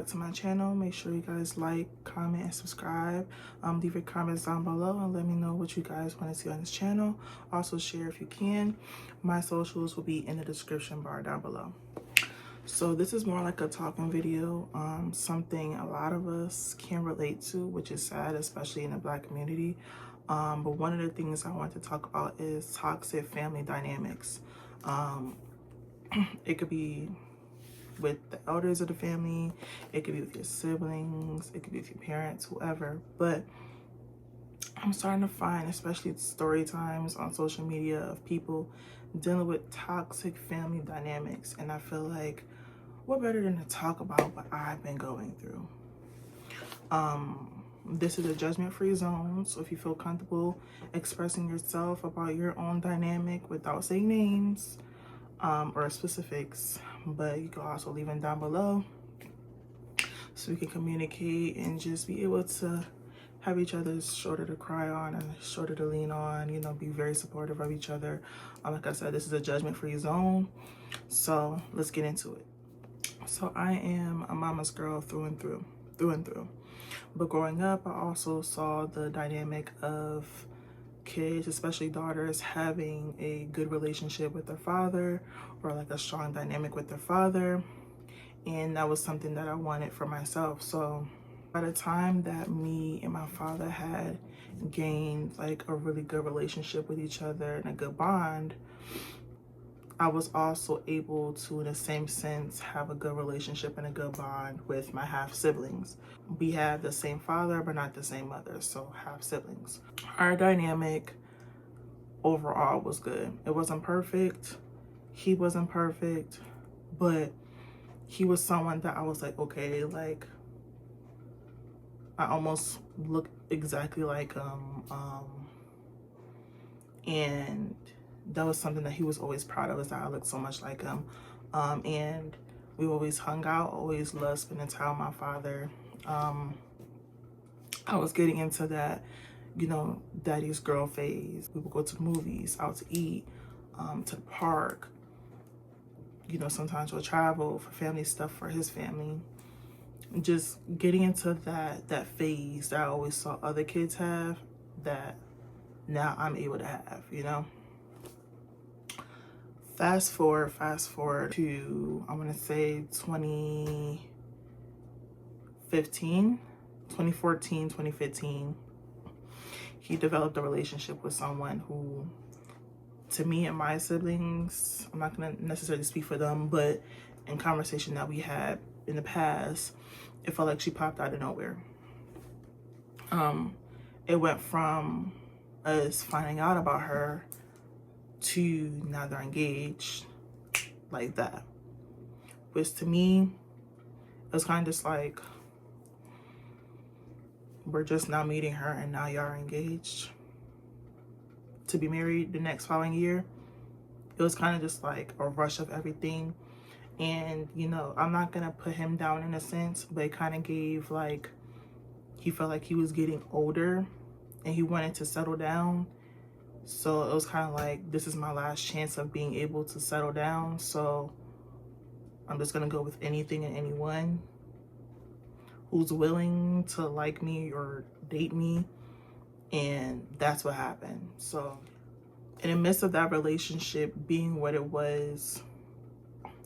back to my channel. Make sure you guys like, comment, and subscribe. Leave your comments down below and let me know what you guys want to see on this channel. Also share if you can. My socials will be in the description bar down below. So this is more like a talking video, something a lot of us can relate to, which is sad, especially in the Black community. But one of the things I want to talk about is toxic family dynamics. It could be with the elders of the family, it could be with your siblings, it could be with your parents, whoever. But I'm starting to find, especially story times on social media, of people dealing with toxic family dynamics, and I feel like what better than to talk about what I've been going through. This is a judgment-free zone, so if you feel comfortable expressing yourself about your own dynamic without saying names or specifics, but you can also leave them down below so we can communicate and just be able to have each other's shoulder to cry on and shoulder to lean on, you know, be very supportive of each other. Like I said, this is a judgment-free zone, so let's get into it. So I am a mama's girl through and through. But growing up, I also saw the dynamic of kids, especially daughters, having a good relationship with their father or like a strong dynamic with their father. And that was something that I wanted for myself. So by the time that me and my father had gained like a really good relationship with each other and a good bond, I was also able to, in the same sense, have a good relationship and a good bond with my half siblings. We have the same father, but not the same mother, so half siblings. Our dynamic overall was good. It wasn't perfect. He wasn't perfect, but he was someone that I was like, okay, like I almost look exactly like him. And that was something that he was always proud of, is that I looked so much like him. And we always hung out, always loved spending time with my father. I was getting into that, you know, daddy's girl phase. We would go to the movies, out to eat, to the park. You know, sometimes we'll travel for family stuff for his family. Just getting into that phase that I always saw other kids have, that now I'm able to have, you know. Fast forward to, I'm gonna say 2014, 2015, he developed a relationship with someone who, to me and my siblings, I'm not gonna necessarily speak for them, but in conversation that we had in the past, it felt like she popped out of nowhere. It went from us finding out about her to now they're engaged, like that. Which to me, it was kind of just like, we're just now meeting her and now y'all are engaged to be married the next following year. It was kind of just like a rush of everything. And, you know, I'm not gonna put him down in a sense, but it kind of gave like, he felt like he was getting older and he wanted to settle down. So it was kind of like, this is my last chance of being able to settle down. So I'm just gonna go with anything and anyone who's willing to like me or date me. And that's what happened. So in the midst of that relationship being what it was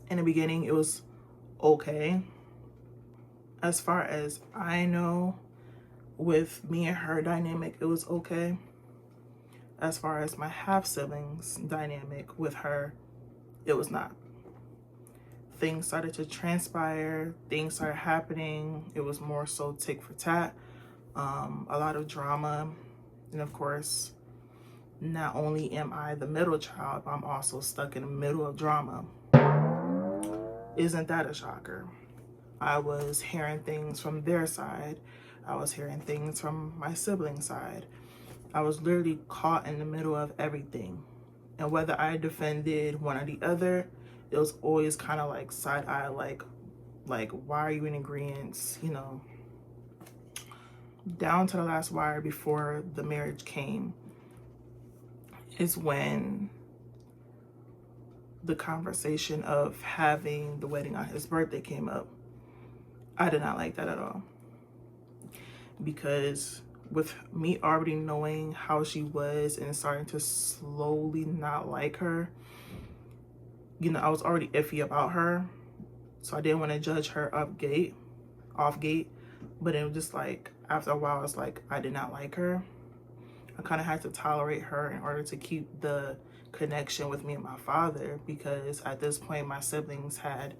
in the beginning, it was okay. As far as I know, with me and her dynamic, it was okay. As far as my half siblings dynamic with her, it was not. Things started to transpire, things started happening. It was more so tick for tat, a lot of drama. And of course, not only am I the middle child, but I'm also stuck in the middle of drama. Isn't that a shocker? I was hearing things from their side. I was hearing things from my sibling side. I was literally caught in the middle of everything. And whether I defended one or the other, it was always kind of like side eye, like why are you in agreement, you know? Down to the last wire before the marriage came is when the conversation of having the wedding on his birthday came up. I did not like that at all, because with me already knowing how she was and starting to slowly not like her, you know, I was already iffy about her. So I didn't want to judge her off gate. But it was just like, after a while, it's like, I did not like her. I kind of had to tolerate her in order to keep the connection with me and my father, because at this point, my siblings had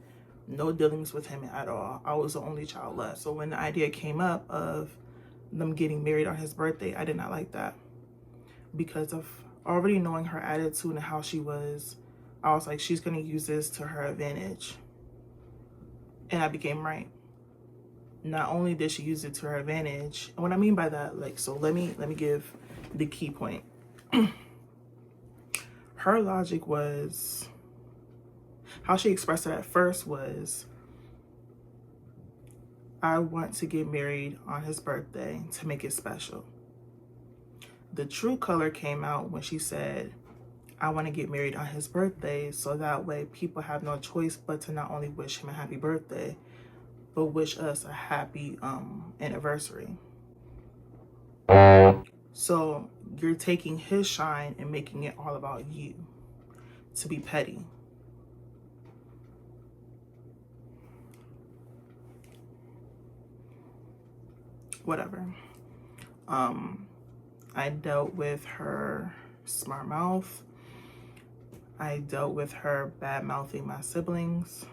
no dealings with him at all. I was the only child left. So when the idea came up of them getting married on his birthday, I did not like that, because of already knowing her attitude and how she was. I was like, she's going to use this to her advantage. And I became right. Not only did she use it to her advantage, and what I mean by that, like, so let me give the key point. Her logic was, how she expressed it at first was, I want to get married on his birthday to make it special. The true color came out when she said, I want to get married on his birthday so that way people have no choice but to not only wish him a happy birthday, but wish us a happy anniversary. So you're taking his shine and making it all about you to be petty. Whatever. I dealt with her smart mouth. I dealt with her bad mouthing my siblings.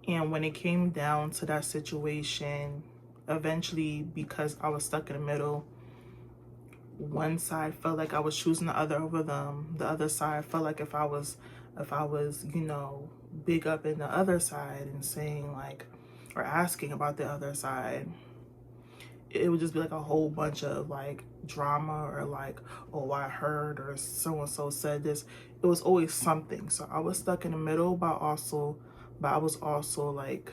And when it came down to that situation, eventually, because I was stuck in the middle, one side felt like I was choosing the other over them. The other side felt like if I was, you know, big up in the other side and saying like, or asking about the other side, it would just be like a whole bunch of like drama, or like, oh, I heard, or so-and-so said this. It was always something. So I was stuck in the middle, but I was also like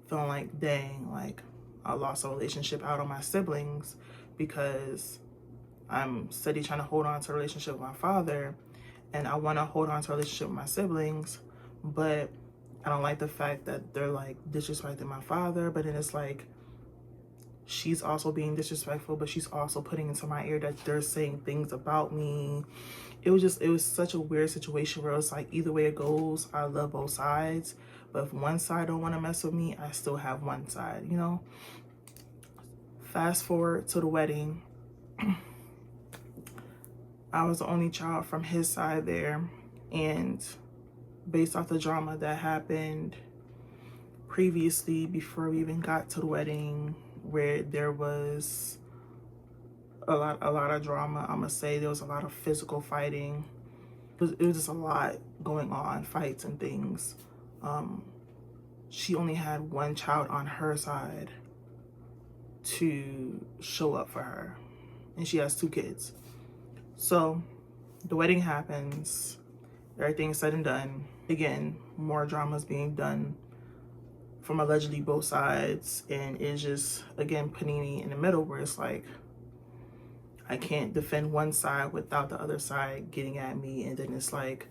feeling like, dang, like I lost a relationship out on my siblings, because I'm steady trying to hold on to a relationship with my father, and I want to hold on to a relationship with my siblings, but I don't like the fact that they're like disrespecting my father. But then it's like, she's also being disrespectful, but she's also putting into my ear that they're saying things about me. It was such a weird situation where it's like, either way it goes, I love both sides. But if one side don't want to mess with me, I still have one side, you know? Fast forward to the wedding. I was the only child from his side there. And based off the drama that happened previously, before we even got to the wedding, where there was a lot of drama, I'm gonna say there was a lot of physical fighting. It was just a lot going on, fights and things. She only had one child on her side to show up for her, and she has 2 kids. So the wedding happens, everything's said and done. Again, more drama is being done from allegedly both sides, and it's just, again, putting me in the middle where it's like, I can't defend one side without the other side getting at me. And then it's like,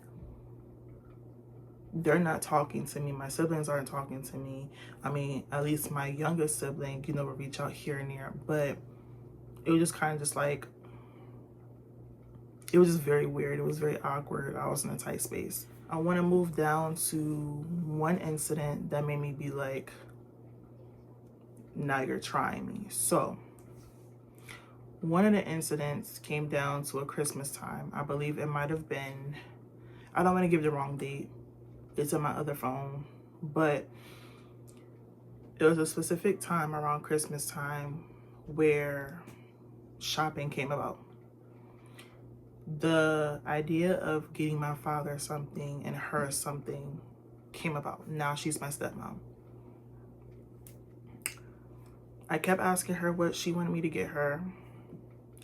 they're not talking to me. My siblings aren't talking to me. I mean, at least my youngest sibling, you know, will reach out here and there. But it was just kind of just like, it was just very weird. It was very awkward. I was in a tight space. I want to move down to one incident that made me be like, now you're trying me. So one of the incidents came down to a Christmas time. I believe it might have been, I don't want to give the wrong date. It's on my other phone, but it was a specific time around Christmas time where shopping came about. The idea of getting my father something and her something came about. Now she's my stepmom. I kept asking her what she wanted me to get her.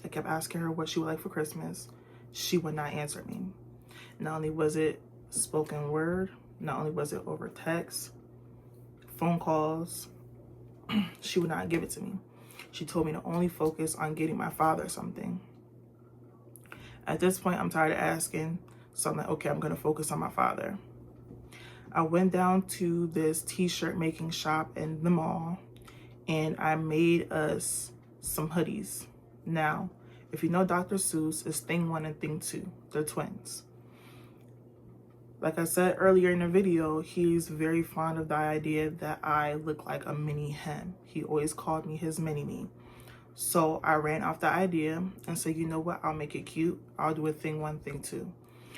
I kept asking her what she would like for Christmas. She would not answer me. Not only was it spoken word, not only was it over text, phone calls, she would not give it to me. She told me to only focus on getting my father something. At this point, I'm tired of asking, so I'm like, okay, I'm going to focus on my father. I went down to this t-shirt making shop in the mall and I made us some hoodies. Now, if you know Dr. Seuss, it's thing 1 and thing 2. They're twins. Like I said earlier in the video, he's very fond of the idea that I look like a mini him. He always called me his mini-me. So I ran off the idea and said, you know what, I'll make it cute. I'll do a thing 1, thing 2.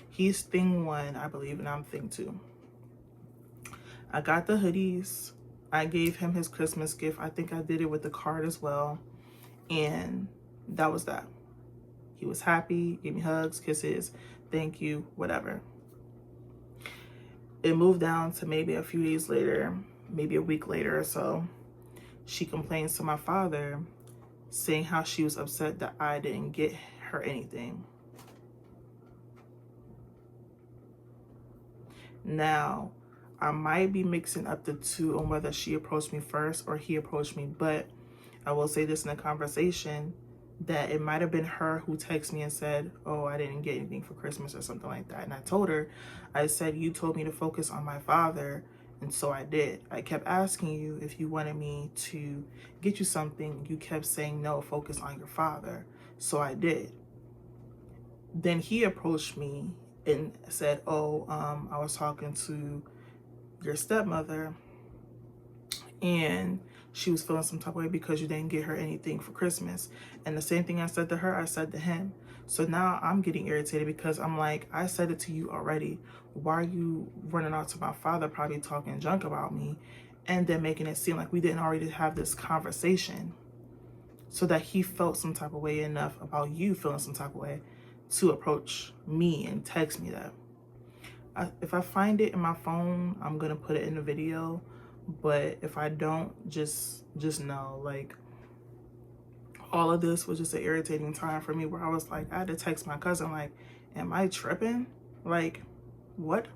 He's thing 1, I believe, and I'm thing 2. I got the hoodies. I gave him his Christmas gift. I think I did it with the card as well. And that was that. He was happy, gave me hugs, kisses, thank you, whatever. It moved down to maybe a few days later, maybe a week later or so. She complains to my father, saying how she was upset that I didn't get her anything. Now, I might be mixing up the two on whether she approached me first or he approached me, but I will say this in a conversation, that it might have been her who texted me and said, oh, I didn't get anything for Christmas or something like that. And I told her, I said, you told me to focus on my father. And so I did. I kept asking you if you wanted me to get you something. You kept saying, no, focus on your father. So I did. Then he approached me and said, oh, I was talking to your stepmother and she was feeling some type of way because you didn't get her anything for Christmas. And the same thing I said to her, I said to him. So now I'm getting irritated because I'm like, I said it to you already. Why are you running out to my father, probably talking junk about me, and then making it seem like we didn't already have this conversation, so that he felt some type of way enough about you feeling some type of way to approach me and text me that. If I find it in my phone, I'm going to put it in the video. But if I don't, just know, like, all of this was just an irritating time for me where I was like, I had to text my cousin, like, am I tripping? Like, what?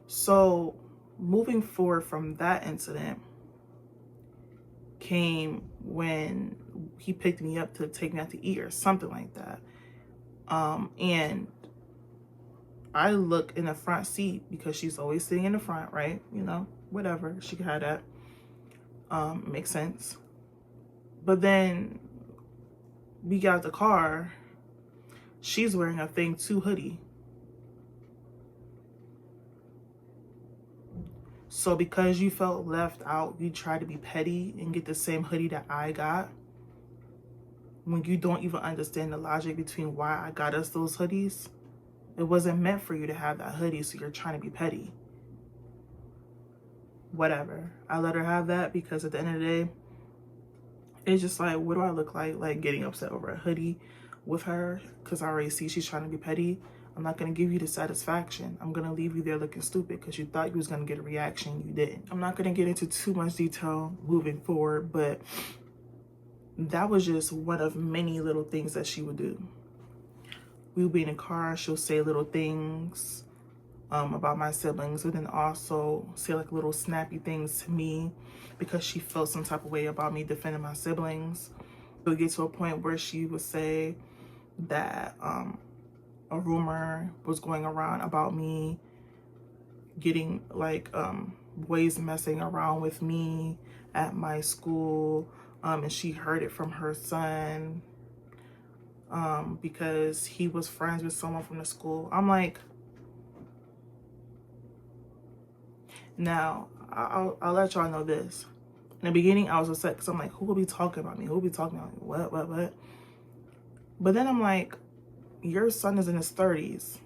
So moving forward from that incident came when he picked me up to take me out to eat or something like that. And I look in the front seat because she's always sitting in the front, right? You know, whatever, she could have that. Makes sense. But then we got the car, she's wearing a thing 2 hoodie. So because you felt left out, you try to be petty and get the same hoodie that I got, when you don't even understand the logic between why I got us those hoodies. It wasn't meant for you to have that hoodie, so you're trying to be petty. Whatever. I let her have that because at the end of the day, it's just like, what do I look like? Like getting upset over a hoodie with her because I already see she's trying to be petty. I'm not going to give you the satisfaction. I'm going to leave you there looking stupid because you thought you was going to get a reaction. You didn't. I'm not going to get into too much detail moving forward, but that was just one of many little things that she would do. We would be in a car, she'll say little things about my siblings, but then also say like little snappy things to me because she felt some type of way about me defending my siblings. It would get to a point where she would say that a rumor was going around about me getting like boys messing around with me at my school, and she heard it from her son because he was friends with someone from the school. I'm like, now I'll let y'all know this. In the beginning, I was upset because I'm like, who will be talking about me? Who will be talking about me? What? But then I'm like, your son is in his 30s.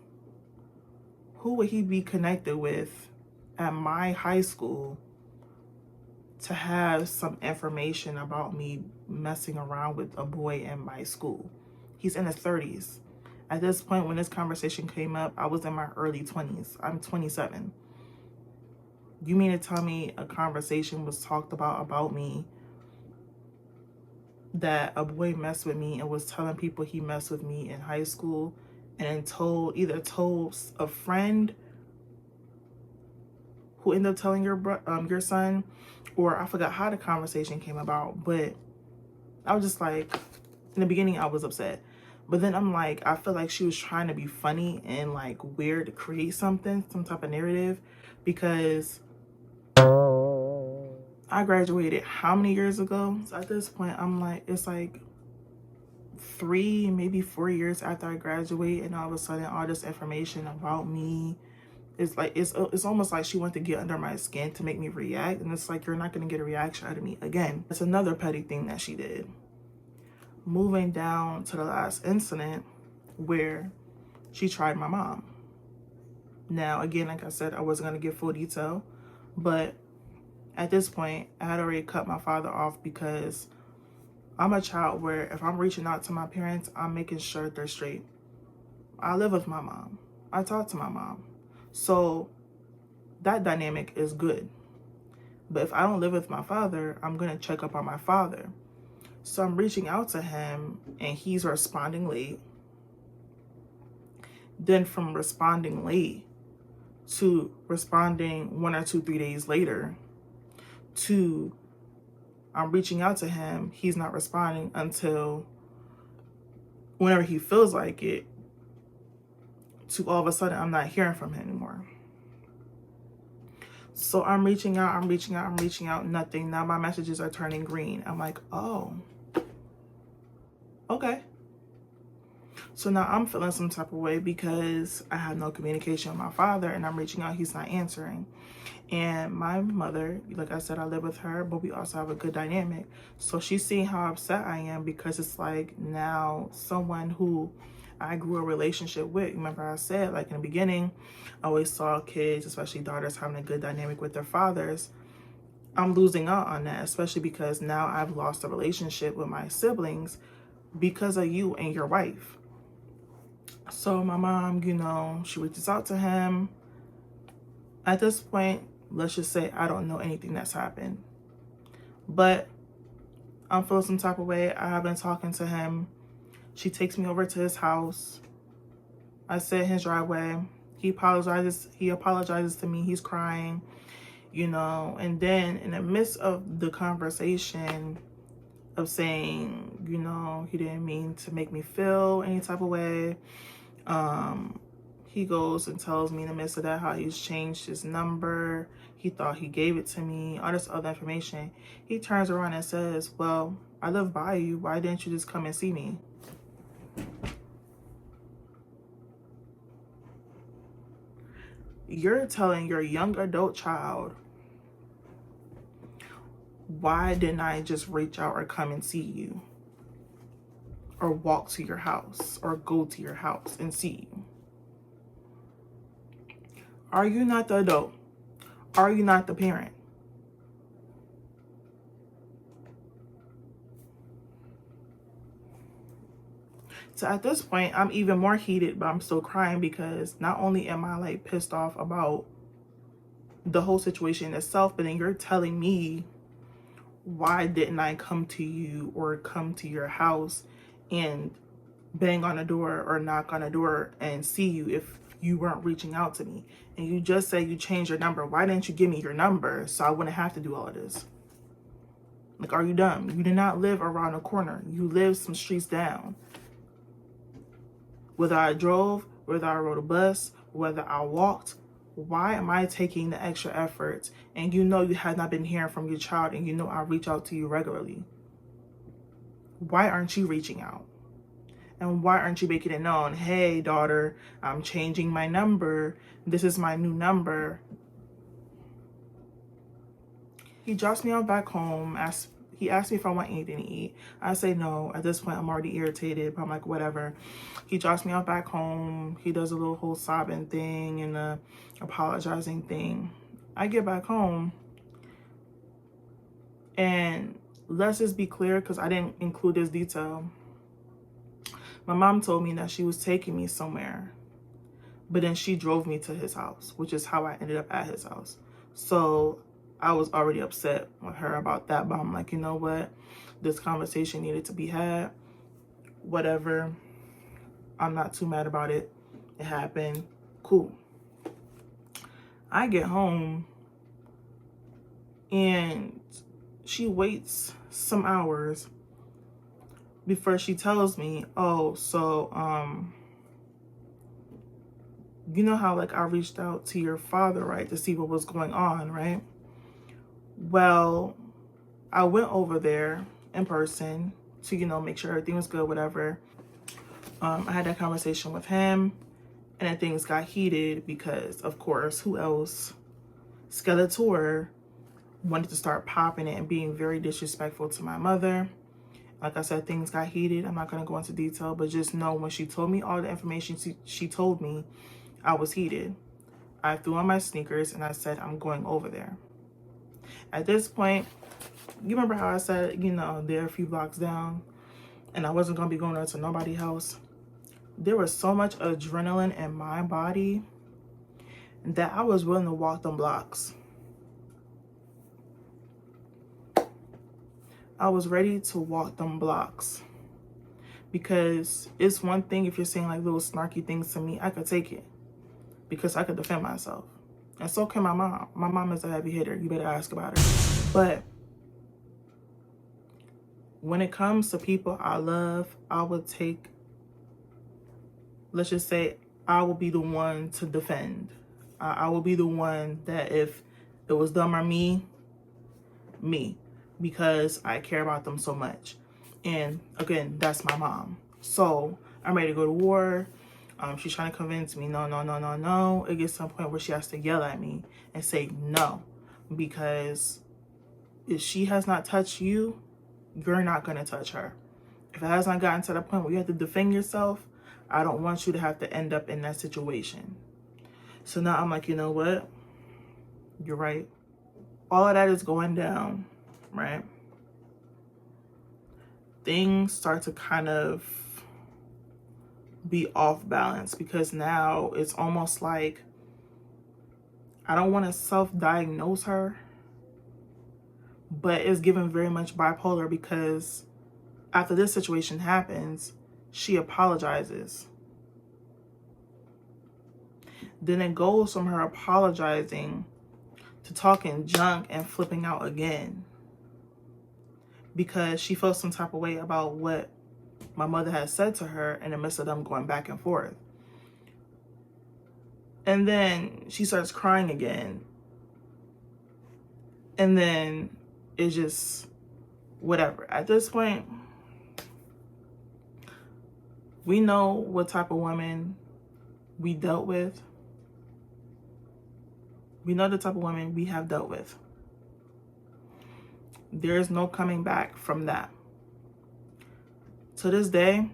Who would he be connected with at my high school to have some information about me messing around with a boy in my school? He's in his 30s. At this point, when this conversation came up, I was in my early 20s. I'm 27. You mean to tell me a conversation was talked about me, that a boy messed with me and was telling people he messed with me in high school, and either told a friend who ended up telling your son, or I forgot how the conversation came about, but I was just like, in the beginning I was upset, But then I'm like, I feel like she was trying to be funny and like weird to create something, some type of narrative, because I graduated how many years ago? So at this point, I'm like, it's like 3, maybe 4 years after I graduate, and all of a sudden all this information about me, it's like it's almost like she wanted to get under my skin to make me react, and it's like, you're not going to get a reaction out of me again. It's another petty thing that she did. Moving down to the last incident where she tried my mom. Now again, like I said, I wasn't going to give full detail, but at this point I had already cut my father off, because I'm a child where if I'm reaching out to my parents, I'm making sure they're straight. I live with my mom. I talk to my mom. So that dynamic is good. But if I don't live with my father, I'm going to check up on my father. So I'm reaching out to him and he's responding late. Then from responding late to responding 1 or 2, 3 days later, to I'm reaching out to him, he's not responding until whenever he feels like it, to all of a sudden I'm not hearing from him anymore. So I'm reaching out, nothing. Now my messages are turning green. I'm like, oh, okay. So now I'm feeling some type of way because I have no communication with my father, and I'm reaching out, he's not answering. And my mother, like I said, I live with her, but we also have a good dynamic. So she's seeing how upset I am, because it's like now someone who I grew a relationship with. Remember I said, like in the beginning, I always saw kids, especially daughters, having a good dynamic with their fathers. I'm losing out on that, especially because now I've lost a relationship with my siblings because of you and your wife. So my mom, you know, she reaches out to him. At this point, let's just say I don't know anything that's happened, but I'm feeling some type of way. I have been talking to him. She takes me over to his house. I sit in his driveway. He apologizes to me. He's crying, you know, and then in the midst of the conversation of saying, you know, he didn't mean to make me feel any type of way, he goes and tells me in the midst of that how he's changed his number. He thought he gave it to me, all this other information. He turns around and says, well, I live by you. Why didn't you just come and see me? You're telling your young adult child, why didn't I just reach out or come and see you? Or walk to your house or go to your house and see you? Are you not the adult? Are you not the parent? So at this point, I'm even more heated, but I'm still crying, because not only am I like pissed off about the whole situation itself, but then you're telling me, why didn't I come to you or come to your house and bang on a door or knock on a door and see you if you weren't reaching out to me? And you just said you changed your number. Why didn't you give me your number so I wouldn't have to do all of this? Like, are you dumb? You did not live around the corner. You live some streets down. Whether I drove, whether I rode a bus, whether I walked, why am I taking the extra effort? And you know you have not been hearing from your child, and you know I reach out to you regularly. Why aren't you reaching out? And why aren't you making it known? Hey, daughter, I'm changing my number. This is my new number. He drops me off back home. He asked me if I want anything to eat. I say no. At this point, I'm already irritated, but I'm like, whatever. He drops me off back home. He does a little whole sobbing thing and a apologizing thing. I get back home, and let's just be clear, because I didn't include this detail. My mom told me that she was taking me somewhere, but then she drove me to his house, which is how I ended up at his house. So I was already upset with her about that, but I'm like, you know what? This conversation needed to be had. Whatever. I'm not too mad about it. It happened. Cool. I get home and she waits some hours before she tells me, oh, so, you know how like I reached out to your father, right, to see what was going on, right? Well, I went over there in person to, you know, make sure everything was good, whatever. I had that conversation with him, and then things got heated because, of course, who else? Skeletor wanted to start popping it and being very disrespectful to my mother. Like I said, things got heated. I'm not going to go into detail, but just know when she told me all the information she told me, I was heated. I threw on my sneakers and I said, I'm going over there. At this point, you remember how I said, you know, they're a few blocks down and I wasn't going to be going there to nobody's house? There was so much adrenaline in my body that I was willing to walk them blocks. I was ready to walk them blocks, because it's one thing if you're saying like little snarky things to me, I could take it because I could defend myself. And so can my mom. My mom is a heavy hitter. You better ask about her. But when it comes to people I love, I would take, let's just say, I will be the one to defend. I will be the one that if it was them or me, because I care about them so much. And again, that's my mom. So I'm ready to go to war. She's trying to convince me, no. It gets to a point where she has to yell at me and say no, because if she has not touched you, you're not going to touch her. If it has not gotten to the point where you have to defend yourself, I don't want you to have to end up in that situation. So now I'm like, you know what? You're right. All of that is going down, right? Things start to kind of be off balance, because now it's almost like I don't want to self-diagnose her, but it's given very much bipolar, because after this situation happens, she apologizes. Then it goes from her apologizing to talking junk and flipping out again, because she felt some type of way about what my mother had said to her in the midst of them going back and forth. And then she starts crying again. And then it's just whatever. At this point, we know what type of woman we dealt with. We know the type of women we have dealt with. There is no coming back from that. To this day,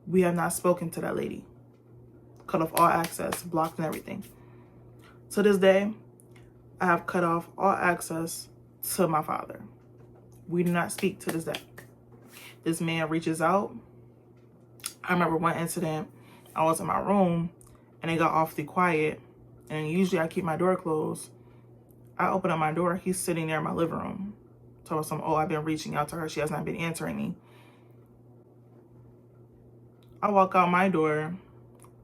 we have not spoken to that lady. Cut off all access, blocked and everything. To this day, I have cut off all access to my father. We do not speak to this day. This man reaches out. I remember one incident, I was in my room and it got awfully quiet. And usually I keep my door closed. I open up my door, he's sitting there in my living room. Told some, oh, I've been reaching out to her. She has not been answering me. I walk out my door,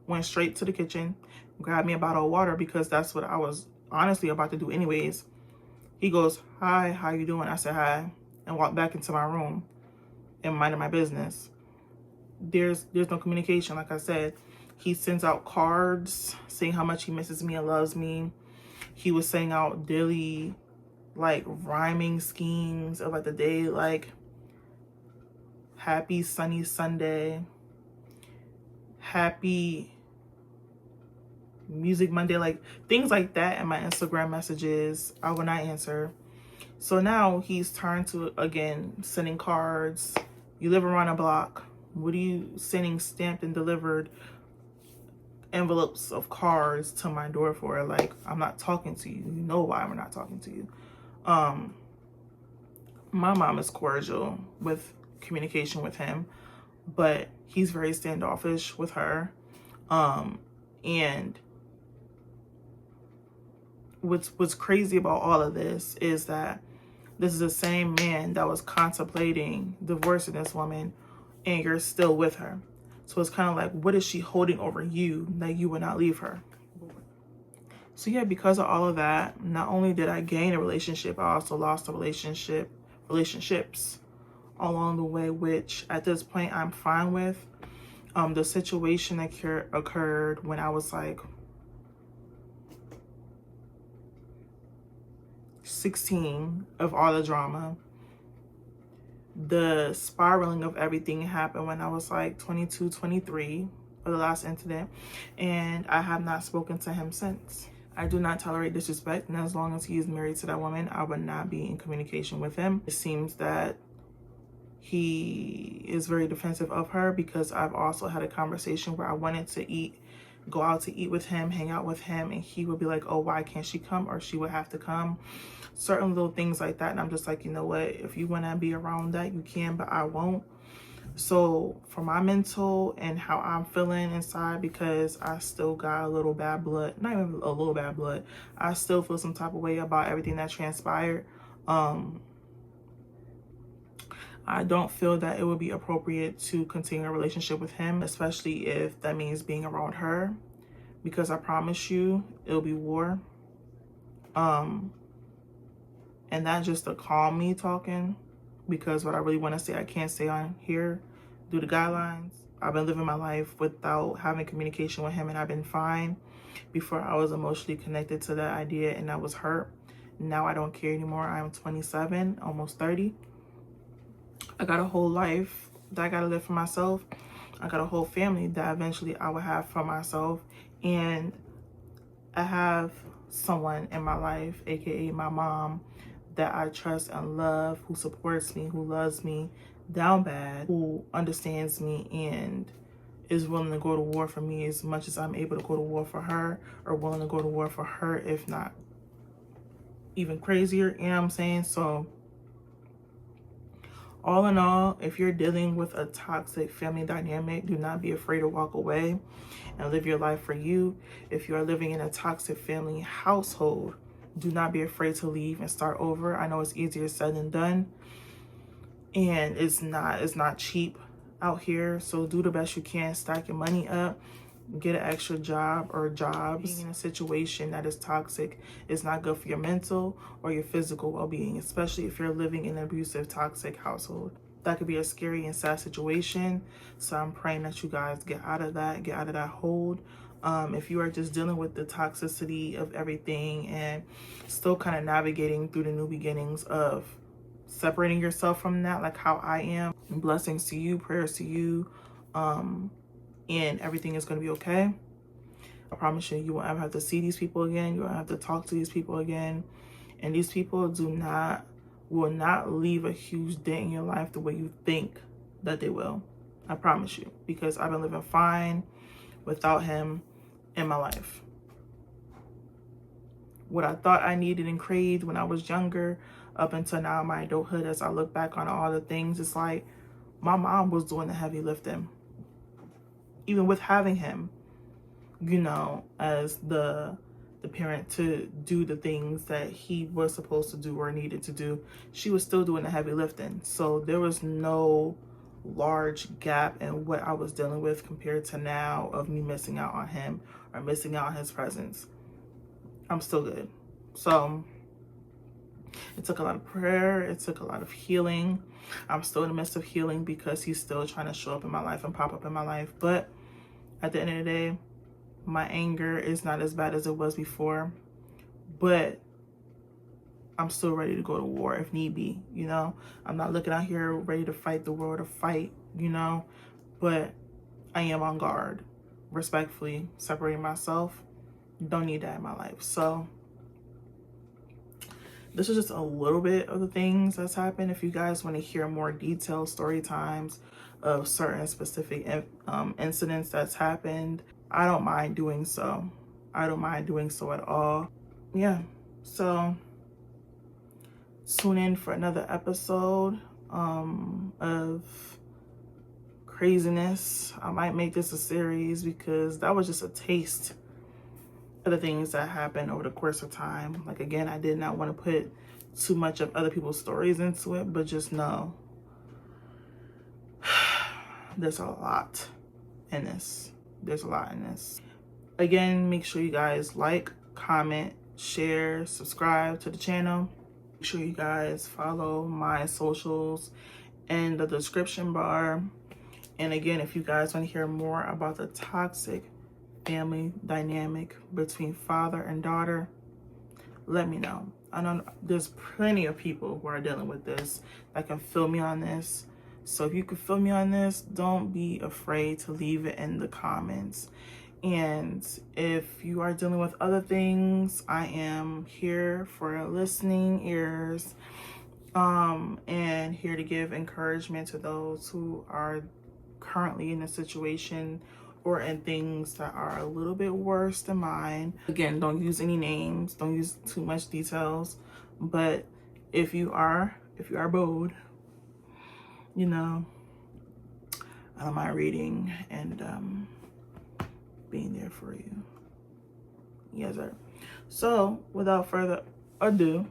went straight to the kitchen, grabbed me a bottle of water, because that's what I was honestly about to do anyways. He goes, hi, how you doing? I said, hi, and walked back into my room and minded my business. There's no communication. Like I said, he sends out cards saying how much he misses me and loves me. He was sending out daily, like, rhyming schemes of like the day, like happy sunny Sunday, happy music Monday, like things like that in my Instagram messages. I would not answer. So now he's turned to, again, sending cards. You live around a block. What are you sending stamped and delivered envelopes of cards to my door for? Like, I'm not talking to you. You know why I'm not talking to you. My mom is cordial with communication with him, but he's very standoffish with her. And what's crazy about all of this is that this is the same man that was contemplating divorcing this woman, and you're still with her. So it's kind of like, what is she holding over you that you would not leave her? So yeah, because of all of that, not only did I gain a relationship, I also lost a relationships. along the way, which at this point I'm fine with. The situation that occurred when I was like 16, of all the drama. The spiraling of everything happened when I was like 22, 23, for the last incident, and I have not spoken to him since. I do not tolerate disrespect, and as long as he is married to that woman, I would not be in communication with him. It seems that he is very defensive of her, because I've also had a conversation where I wanted to go out to eat with him, hang out with him, and he would be like, oh, why can't she come? Or she would have to come. Certain little things like that. And I'm just like, you know what? If you want to be around that, you can, but I won't. So for my mental and how I'm feeling inside, because I still got a little bad blood, not even a little bad blood, I still feel some type of way about everything that transpired. I don't feel that it would be appropriate to continue a relationship with him, especially if that means being around her, because I promise you it'll be war. And that's just to calm me talking, because what I really want to say I can't say on here due to guidelines. I've been living my life without having communication with him, and I've been fine. Before, I was emotionally connected to that idea and I was hurt. Now I don't care anymore. I'm 27, almost 30. I got a whole life that I got to live for myself. I got a whole family that eventually I will have for myself. And I have someone in my life, aka my mom, that I trust and love, who supports me, who loves me down bad, who understands me and is willing to go to war for me as much as I'm able to go to war for her, or willing to go to war for her, if not even crazier, you know what I'm saying? So all in all, if you're dealing with a toxic family dynamic, do not be afraid to walk away and live your life for you. If you are living in a toxic family household, do not be afraid to leave and start over. I know it's easier said than done, and it's not cheap out here. So do the best you can, stack your money up, get an extra job or jobs. Being in a situation that is toxic is not good for your mental or your physical well-being, especially if you're living in an abusive, toxic household. That could be a scary and sad situation. So I'm praying that you guys get out of that hold. If you are just dealing with the toxicity of everything and still kind of navigating through the new beginnings of separating yourself from that, like how I am, blessings to you, prayers to you, and everything is going to be okay. I promise you, you won't ever have to see these people again. You won't have to talk to these people again. And these people will not leave a huge dent in your life the way you think that they will. I promise you, because I've been living fine without him in my life. What I thought I needed and craved when I was younger, up until now, my adulthood, as I look back on all the things, it's like my mom was doing the heavy lifting. Even with having him, you know, as the parent to do the things that he was supposed to do or needed to do, she was still doing the heavy lifting. So there was no large gap in what I was dealing with compared to now of me missing out on him or missing out on his presence. I'm still good. So it took a lot of prayer. It took a lot of healing. I'm still in the midst of healing because he's still trying to show up in my life and pop up in my life. But at the end of the day, my anger is not as bad as it was before. But I'm still ready to go to war if need be, you know. I'm not looking out here ready to fight the world or fight, you know. But I am on guard, respectfully, separating myself. Don't need that in my life. So this is just a little bit of the things that's happened. If you guys want to hear more detailed story times of certain specific incidents that's happened, I don't mind doing so. I don't mind doing so at all. Yeah, so tune in for another episode of craziness. I might make this a series because that was just a taste of the things that happened over the course of time. Like, again, I did not want to put too much of other people's stories into it, but just know there's a lot in this. There's a lot in this. Again, make sure you guys like, comment, share, subscribe to the channel. Make sure you guys follow my socials in the description bar. And again, if you guys want to hear more about the toxic family dynamic between father and daughter, let me know. I know there's plenty of people who are dealing with this that can feel me on this. So if you can feel me on this, don't be afraid to leave it in the comments. And if you are dealing with other things, I am here for listening ears, and here to give encouragement to those who are currently in a situation or in things that are a little bit worse than mine. Again, don't use any names, don't use too much details, but if you are bold, you know, I don't mind reading and being there for you. Yes, sir. So without further ado,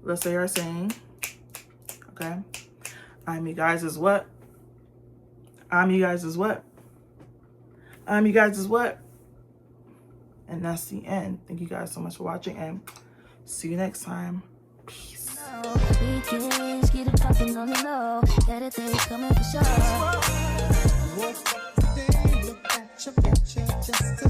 let's say our saying, okay? I'm you guys is what? I'm you guys is what? I'm you guys is what? And that's the end. Thank you guys so much for watching, and see you next time. Peace. Weekends, get it poppin' on the low. Got a thing coming for sure. Look at your picture just to